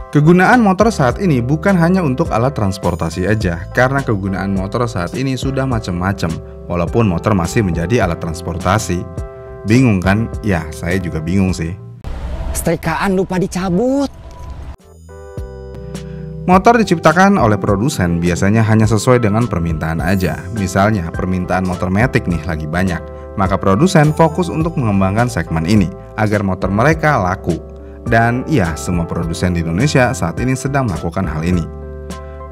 Kegunaan motor saat ini bukan hanya untuk alat transportasi aja, karena kegunaan motor saat ini sudah macam-macam, walaupun motor masih menjadi alat transportasi. Bingung kan? Ya, saya juga bingung sih. Setrikaan lupa dicabut. Motor diciptakan oleh produsen biasanya hanya sesuai dengan permintaan aja. Misalnya, permintaan motor matic nih lagi banyak, maka produsen fokus untuk mengembangkan segmen ini agar motor mereka laku. Dan ya, semua produsen di Indonesia saat ini sedang melakukan hal ini.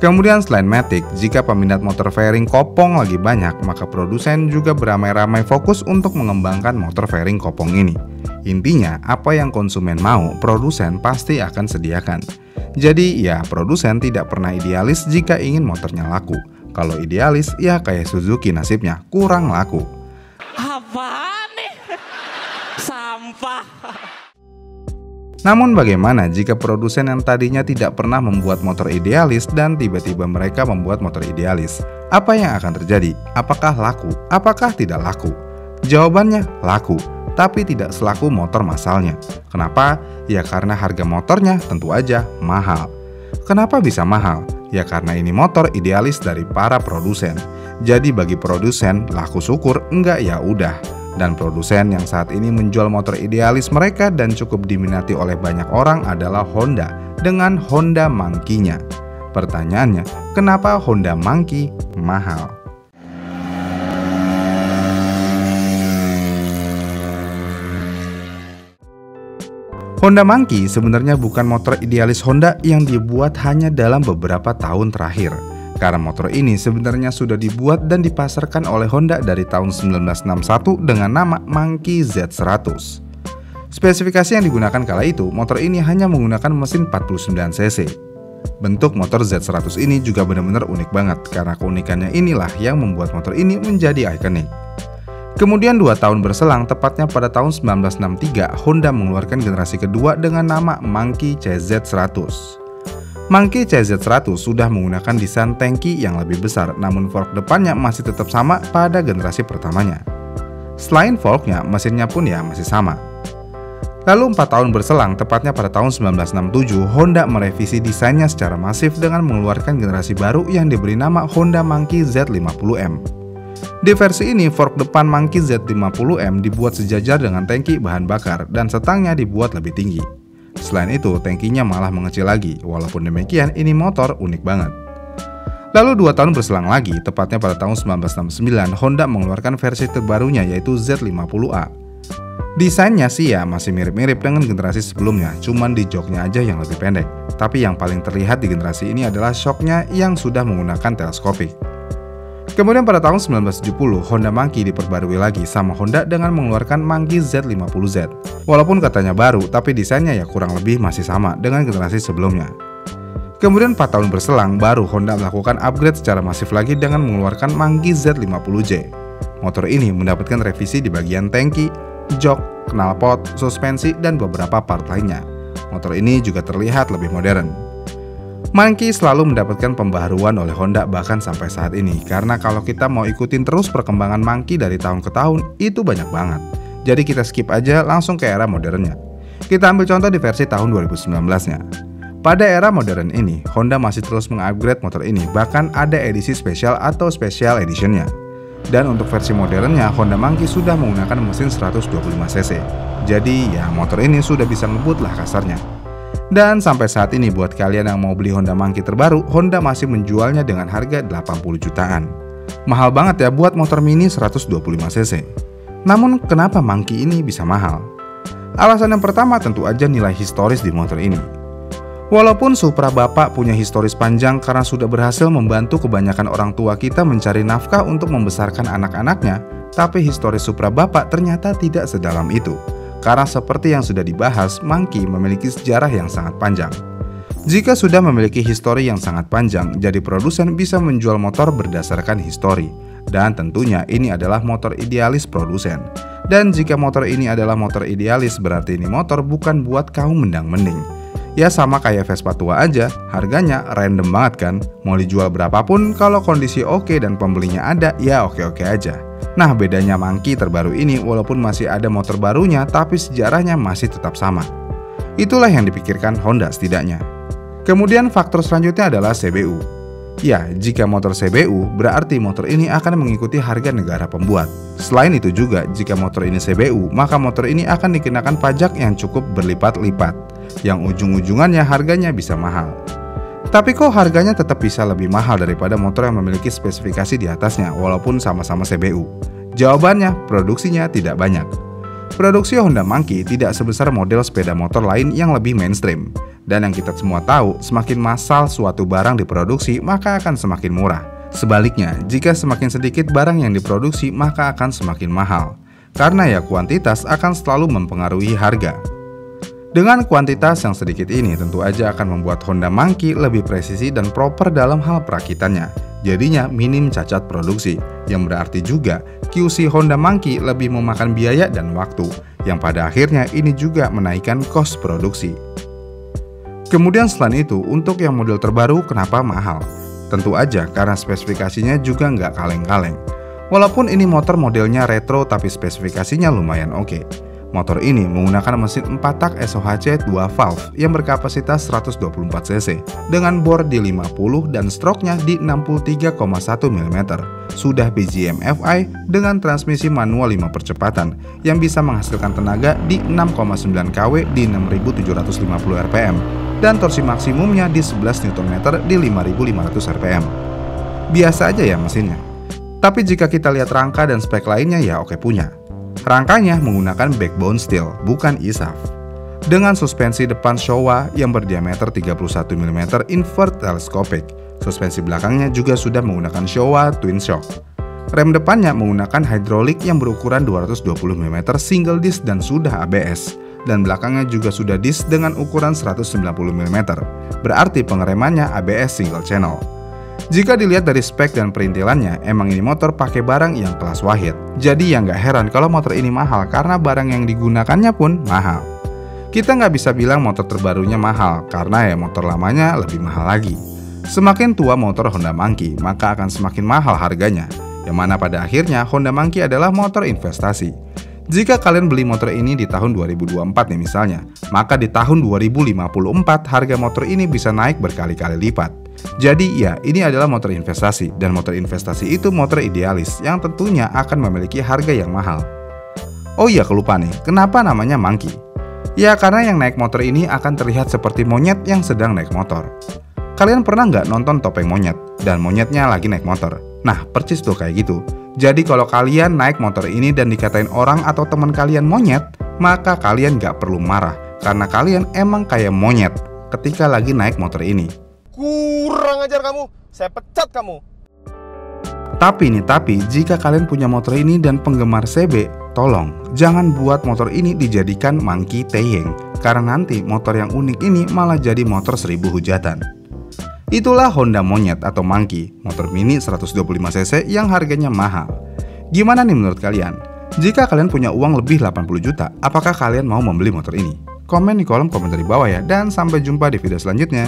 Kemudian selain matic, jika peminat motor fairing kopong lagi banyak, maka produsen juga beramai-ramai fokus untuk mengembangkan motor fairing kopong ini. Intinya, apa yang konsumen mau, produsen pasti akan sediakan. Jadi ya, produsen tidak pernah idealis jika ingin motornya laku. Kalau idealis, ya kayak Suzuki nasibnya, kurang laku. Apaan nih? Sampah. Namun bagaimana jika produsen yang tadinya tidak pernah membuat motor idealis dan tiba-tiba mereka membuat motor idealis? Apa yang akan terjadi? Apakah laku? Apakah tidak laku? Jawabannya laku, tapi tidak selaku motor massalnya. Kenapa? Ya karena harga motornya tentu aja mahal. Kenapa bisa mahal? Ya karena ini motor idealis dari para produsen. Jadi bagi produsen laku syukur, enggak ya udah. Dan produsen yang saat ini menjual motor idealis mereka dan cukup diminati oleh banyak orang adalah Honda dengan Honda Monkey-nya. Pertanyaannya, kenapa Honda Monkey mahal? Honda Monkey sebenarnya bukan motor idealis Honda yang dibuat hanya dalam beberapa tahun terakhir. Karena motor ini sebenarnya sudah dibuat dan dipasarkan oleh Honda dari tahun 1961 dengan nama Monkey Z100. Spesifikasi yang digunakan kala itu, motor ini hanya menggunakan mesin 49 cc. Bentuk motor Z100 ini juga benar-benar unik banget, karena keunikannya inilah yang membuat motor ini menjadi ikonik. Kemudian 2 tahun berselang, tepatnya pada tahun 1963, Honda mengeluarkan generasi kedua dengan nama Monkey CZ100. Monkey CZ100 sudah menggunakan desain tangki yang lebih besar, namun fork depannya masih tetap sama pada generasi pertamanya. Selain forknya, mesinnya pun ya masih sama. Lalu 4 tahun berselang, tepatnya pada tahun 1967, Honda merevisi desainnya secara masif dengan mengeluarkan generasi baru yang diberi nama Honda Monkey Z50M. Di versi ini, fork depan Monkey Z50M dibuat sejajar dengan tangki bahan bakar dan setangnya dibuat lebih tinggi. Selain itu, tangkinya malah mengecil lagi. Walaupun demikian, ini motor unik banget. Lalu 2 tahun berselang lagi, tepatnya pada tahun 1969, Honda mengeluarkan versi terbarunya yaitu Z50A. Desainnya sih ya masih mirip-mirip dengan generasi sebelumnya, cuman di joknya aja yang lebih pendek. Tapi yang paling terlihat di generasi ini adalah shocknya yang sudah menggunakan teleskopik. Kemudian pada tahun 1970, Honda Monkey diperbarui lagi sama Honda dengan mengeluarkan Monkey Z50Z. Walaupun katanya baru, tapi desainnya ya kurang lebih masih sama dengan generasi sebelumnya. Kemudian 4 tahun berselang, baru Honda melakukan upgrade secara masif lagi dengan mengeluarkan Monkey Z50J. Motor ini mendapatkan revisi di bagian tangki, jok, knalpot, suspensi, dan beberapa part lainnya. Motor ini juga terlihat lebih modern. Monkey selalu mendapatkan pembaharuan oleh Honda bahkan sampai saat ini, karena kalau kita mau ikutin terus perkembangan Monkey dari tahun ke tahun, itu banyak banget. Jadi kita skip aja langsung ke era modernnya. Kita ambil contoh di versi tahun 2019-nya. Pada era modern ini, Honda masih terus mengupgrade motor ini, bahkan ada edisi spesial atau special edition-nya. Dan untuk versi modernnya, Honda Monkey sudah menggunakan mesin 125cc. Jadi ya motor ini sudah bisa ngebut lah kasarnya. Dan sampai saat ini buat kalian yang mau beli Honda Monkey terbaru, Honda masih menjualnya dengan harga 80 jutaan. Mahal banget ya buat motor mini 125cc. Namun kenapa Monkey ini bisa mahal? Alasan yang pertama tentu aja nilai historis di motor ini. Walaupun Supra Bapak punya historis panjang karena sudah berhasil membantu kebanyakan orang tua kita mencari nafkah untuk membesarkan anak-anaknya, tapi historis Supra Bapak ternyata tidak sedalam itu. Karena seperti yang sudah dibahas, Monkey memiliki sejarah yang sangat panjang. Jika sudah memiliki histori yang sangat panjang, jadi produsen bisa menjual motor berdasarkan histori. Dan tentunya ini adalah motor idealis produsen. Dan jika motor ini adalah motor idealis, berarti ini motor bukan buat kaum mendang-mending. Ya sama kayak Vespa tua aja, harganya random banget kan. Mau dijual berapapun, kalau kondisi oke dan pembelinya ada, ya oke-oke aja. Nah bedanya Monkey terbaru ini, walaupun masih ada motor barunya, tapi sejarahnya masih tetap sama. Itulah yang dipikirkan Honda setidaknya. Kemudian faktor selanjutnya adalah CBU. Ya, jika motor CBU, berarti motor ini akan mengikuti harga negara pembuat. Selain itu juga, jika motor ini CBU, maka motor ini akan dikenakan pajak yang cukup berlipat-lipat, yang ujung-ujungannya harganya bisa mahal. Tapi kok harganya tetap bisa lebih mahal daripada motor yang memiliki spesifikasi di atasnya, walaupun sama-sama CBU? Jawabannya, produksinya tidak banyak. Produksi Honda Monkey tidak sebesar model sepeda motor lain yang lebih mainstream. Dan yang kita semua tahu, semakin massal suatu barang diproduksi, maka akan semakin murah. Sebaliknya, jika semakin sedikit barang yang diproduksi, maka akan semakin mahal. Karena ya kuantitas akan selalu mempengaruhi harga. Dengan kuantitas yang sedikit ini, tentu aja akan membuat Honda Monkey lebih presisi dan proper dalam hal perakitannya. Jadinya minim cacat produksi, yang berarti juga QC Honda Monkey lebih memakan biaya dan waktu, yang pada akhirnya ini juga menaikkan kos produksi. Kemudian selain itu, untuk yang model terbaru kenapa mahal? Tentu aja karena spesifikasinya juga nggak kaleng-kaleng. Walaupun ini motor modelnya retro tapi spesifikasinya lumayan oke. Motor ini menggunakan mesin 4 tak SOHC 2 valve yang berkapasitas 124 cc dengan bor di 50 dan stroke-nya di 63,1 mm. Sudah BGM FI dengan transmisi manual 5 percepatan yang bisa menghasilkan tenaga di 6,9 kW di 6.750 rpm dan torsi maksimumnya di 11 Nm di 5.500 rpm. Biasa aja ya mesinnya. Tapi jika kita lihat rangka dan spek lainnya ya oke punya. Rangkanya menggunakan backbone steel, bukan ISAF. Dengan suspensi depan Showa yang berdiameter 31 mm invert telescopic. Suspensi belakangnya juga sudah menggunakan Showa Twin Shock. Rem depannya menggunakan hidrolik yang berukuran 220 mm single disc dan sudah ABS. Dan belakangnya juga sudah disc dengan ukuran 190 mm. Berarti pengeremannya ABS single channel. Jika dilihat dari spek dan perintilannya, emang ini motor pakai barang yang kelas wahid. Jadi ya nggak heran kalau motor ini mahal karena barang yang digunakannya pun mahal. Kita nggak bisa bilang motor terbarunya mahal karena ya motor lamanya lebih mahal lagi. Semakin tua motor Honda Monkey, maka akan semakin mahal harganya. Yang mana pada akhirnya Honda Monkey adalah motor investasi. Jika kalian beli motor ini di tahun 2024 nih misalnya, maka di tahun 2054 harga motor ini bisa naik berkali-kali lipat. Jadi ya, ini adalah motor investasi, dan motor investasi itu motor idealis yang tentunya akan memiliki harga yang mahal. Oh iya, kelupa nih, kenapa namanya Monkey? Ya karena yang naik motor ini akan terlihat seperti monyet yang sedang naik motor. Kalian pernah nggak nonton Topeng Monyet dan monyetnya lagi naik motor? Nah, percis tuh kayak gitu. Jadi kalau kalian naik motor ini dan dikatain orang atau teman kalian monyet, maka kalian nggak perlu marah karena kalian emang kayak monyet ketika lagi naik motor ini. Kurang ajar kamu, saya pecat kamu. Tapi jika kalian punya motor ini dan penggemar CB, tolong jangan buat motor ini dijadikan Monkey Taeying, karena nanti motor yang unik ini malah jadi motor 1000 hujatan. Itulah Honda Monyet atau Monkey, motor mini 125cc yang harganya mahal. Gimana nih menurut kalian? Jika kalian punya uang lebih 80 juta, apakah kalian mau membeli motor ini? Komen di kolom komentar di bawah ya, dan sampai jumpa di video selanjutnya.